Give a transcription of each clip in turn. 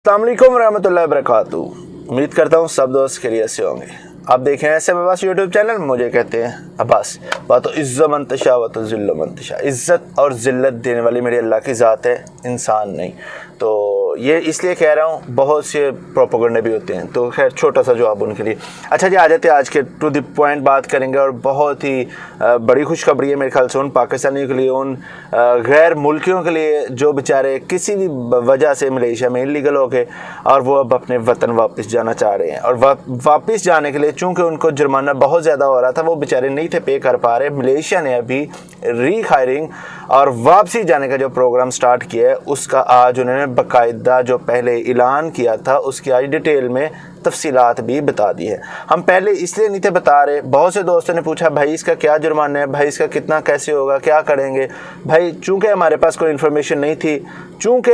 अस्सलाम वालेकुम रहमतुल्लाहि वबरकातुहू। उम्मीद करता हूँ सब दोस्त खैरियत से होंगे। आप देख रहे हैं ऐसे अब्बास यूट्यूब चैनल, मुझे कहते हैं अब्बास। बात इज़्ज़त मंतशा व तो ज़िल्ल मंतशा, इज़्ज़त और ज़िल्लत देने वाली मेरी अल्लाह की ज़ात है, इंसान नहीं। तो ये इसलिए कह रहा हूँ, बहुत से प्रोपेगेंडे भी होते हैं, तो खैर छोटा सा जवाब उनके लिए। अच्छा जी, आ जाते हैं आज के टू द पॉइंट बात करेंगे। और बहुत ही बड़ी खुशखबरी है मेरे ख्याल से उन पाकिस्तानियों के लिए, उन गैर मुल्कियों के लिए जो बेचारे किसी भी वजह से मलेशिया में इलीगल हो गए और वो अब अपने वतन वापस जाना चाह रहे हैं। और वापस जाने के लिए चूँकि उनको जुर्माना बहुत ज़्यादा हो रहा था, वो बेचारे नहीं थे पे कर पा रहे। मलेशिया ने अभी रिहायरिंग और वापसी जाने का जो प्रोग्राम स्टार्ट किया है, उसका आज उन्होंने बाकायदा जो पहले ऐलान किया था उसकी आज डिटेल में तफसीलात भी बता दी है। हम पहले इसलिए नहीं थे बता रहे, बहुत से दोस्तों ने पूछा भाई इसका क्या जुर्माना है, भाई इसका कितना कैसे होगा, क्या करेंगे। भाई चूँकि हमारे पास कोई इन्फॉर्मेशन नहीं थी, चूँकि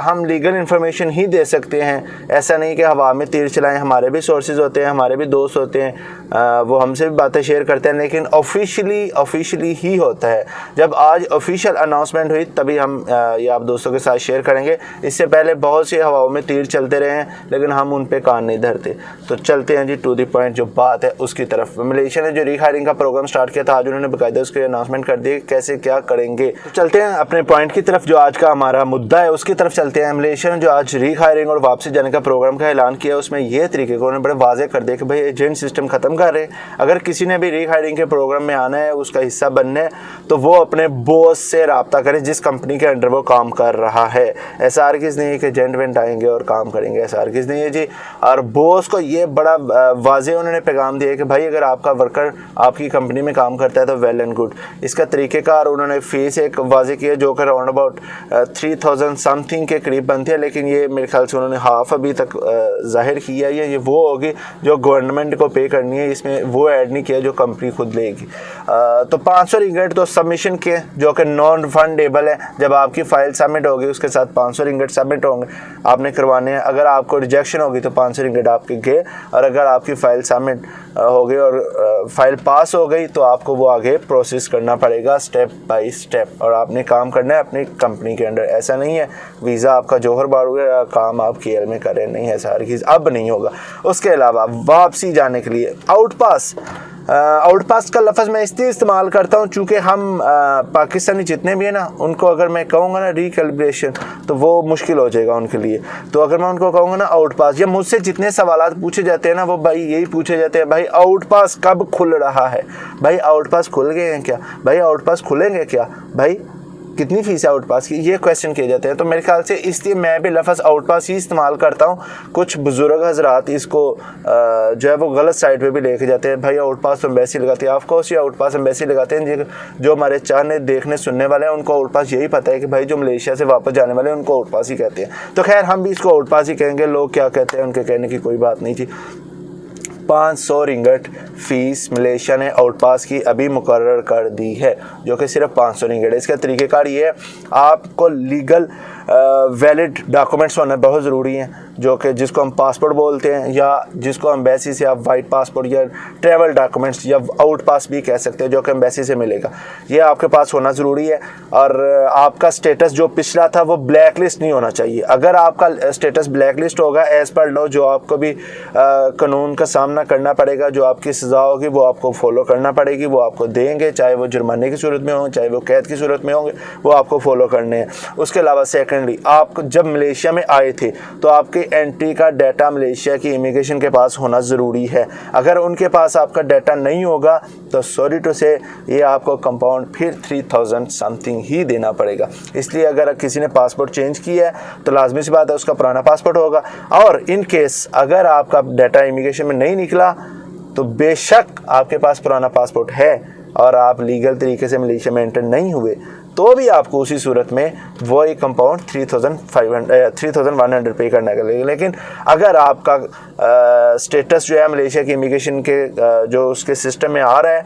हम लीगल इन्फॉर्मेशन ही दे सकते हैं, ऐसा नहीं कि हवा में तीर चलाएं। हमारे भी सोर्सेज होते हैं, हमारे भी दोस्त होते हैं, वो हमसे भी बातें शेयर करते हैं, लेकिन ऑफिशियली ही होता है। जब आज ऑफिशियल अनाउंसमेंट हुई तभी हम ये आप दोस्तों के साथ शेयर करेंगे। इससे पहले बहुत सी हवाओं में तीर चलते रहे हैं, लेकिन हम उन पे कान नहीं धरते। तो चलते हैं जी टू द पॉइंट जो बात है उसकी तरफ। मलेशिया ने जो रिहायरिंग का प्रोग्राम स्टार्ट किया था, आज उन्होंने बाकायदा उसके अनाउंसमेंट कर दी कैसे क्या करेंगे। तो चलते हैं अपने पॉइंट की तरफ, जो आज का हमारा मुद्दा है उसकी तरफ चलते हैं। मलेशिया ने जो आज रिहायरिंग और वापसी जाने का प्रोग्राम का ऐलान किया, उसमें यह तरीके को उन्होंने बड़े वाज़ेह कर दिया कि भाई एजेंट सिस्टम ख़त्म कर रहे हैं। अगर किसी ने भी रिहायरिंग के प्रोग्राम में आना है, उसका हिस्सा बनना है, तो वो अपने बॉस से रब्ता करे जिस कंपनी के अंडर वो काम कर रहा है। ऐसा हरगिज़ नहीं है कि एजेंट वेंट आएंगे और काम करेंगे, ऐसा हरगिज़ नहीं है जी। और बॉस को ये बड़ा वाज़ेह उन्होंने पैगाम दिया कि भाई अगर आपका वर्कर आपकी कंपनी में काम करता है तो वेल एंड गुड। इसका तरीक़ेकार उन्होंने फ़ीस एक वाज़ेह किया जो कि अराउंड अबाउट 3000 समथिंग के करीब बनती है, लेकिन ये मेरे ख्याल से उन्होंने हाफ अभी तक ज़ाहिर किया है। ये वो होगी जो गवर्नमेंट को पे करनी है, इसमें वो ऐड नहीं किया जो कंपनी खुद लेगी। तो 500 रिंगट तो सबमिशन के, जो कि नॉन रिफंडेबल है। जब आपकी फ़ाइल सबमिट होगी उसके साथ 500 रिंगट सबमिट होंगे, आपने करवाने हैं। अगर आपको रिजेक्शन होगी तो 500 रिंगट आपके गए, और अगर आपकी फ़ाइल सबमिट हो गई और फाइल पास हो गई तो आपको वो आगे प्रोसेस करना पड़ेगा स्टेप बाय स्टेप, और आपने काम करना है अपनी कंपनी के अंडर। ऐसा नहीं है वीज़ा आपका जोहर बारू है, काम आप केएल में करें, नहीं है सारी चीज़ अब नहीं होगा। उसके अलावा वापसी जाने के लिए आउटपास का लफ्ज़ मैं इसलिए इस्तेमाल करता हूँ चूँकि हम पाकिस्तानी जितने भी हैं ना, उनको अगर मैं कहूँगा ना रिकैलिब्रेशन तो वो मुश्किल हो जाएगा उनके लिए। तो अगर मैं उनको कहूँगा ना आउटपास, या मुझसे जितने सवालात पूछे जाते हैं ना, वो भाई यही पूछे जाते हैं, भाई आउटपास कब खुल रहा है, भाई आउटपास खुल गए हैं क्या, भाई आउटपास खुलेंगे क्या, भाई कितनी फ़ीस है आउटपास की, ये क्वेश्चन किए जाते हैं। तो मेरे ख्याल से इसलिए मैं भी लफ्ज़ आउटपास ही इस्तेमाल करता हूँ। कुछ बुज़ुर्ग हज़रात इसको जो है वो गलत साइड पे भी लेके जाते हैं, भाई आउटपास तो एम्बेसी लगाती है। ऑफकोर्स ये आउटपास एम्बेसी लगाते हैं, जो हमारे चाहने देखने सुनने वाले हैं उनको आउटपास यही पता है कि भाई जो मलेशिया से वापस जाने वाले हैं उनको आउटपास ही कहते हैं। तो खैर हम भी इसको आउटपास ही कहेंगे, लोग क्या कहते हैं उनके कहने की कोई बात नहीं थी। 500 रिंगट फ़ीस मलेशिया ने आउटपास की अभी मुकर्रर कर दी है, जो कि सिर्फ 500 रिंगट है। इसका तरीक़ेकार ये है, आपको लीगल वैलिड डॉक्यूमेंट्स होना बहुत ज़रूरी हैं, जो कि जिसको हम पासपोर्ट बोलते हैं, या जिसको एम्बेसी से आप वाइट पासपोर्ट या ट्रैवल डॉक्यूमेंट्स या आउट पास भी कह सकते हैं, जो कि एम्बेसी से मिलेगा। ये आपके पास होना ज़रूरी है। और आपका स्टेटस जो पिछला था वो ब्लैक लिस्ट नहीं होना चाहिए। अगर आपका स्टेटस ब्लैक लिस्ट होगा एज़ पर लॉ, जो आपको भी कानून का सामना करना पड़ेगा, जो आपकी सज़ा होगी वो आपको फॉलो करना पड़ेगी, वो आपको देंगे, चाहे वो जुर्माने की सूरत में होंगे, चाहे वो कैद की सूरत में होंगे, वो आपको फॉलो करने हैं। उसके अलावा सेकेंडली, आप जब मलेशिया में आए थे तो आपके एंट्री का डाटा मलेशिया की इमिग्रेशन के पास होना ज़रूरी है। अगर उनके पास आपका डाटा नहीं होगा तो सॉरी टू से ये आपको कंपाउंड फिर 3000 समथिंग ही देना पड़ेगा। इसलिए अगर किसी ने पासपोर्ट चेंज किया है तो लाजमी सी बात है उसका पुराना पासपोर्ट होगा। और इन केस अगर आपका डाटा इमिग्रेशन में नहीं निकला तो बेशक आपके पास पुराना पासपोर्ट है और आप लीगल तरीके से मलेशिया में एंटर नहीं हुए, तो भी आपको उसी सूरत में वो एक कंपाउंड 3100 पे करना पड़ेगा। लेकिन अगर आपका स्टेटस जो है मलेशिया की इमिग्रेशन के जो उसके सिस्टम में आ रहा है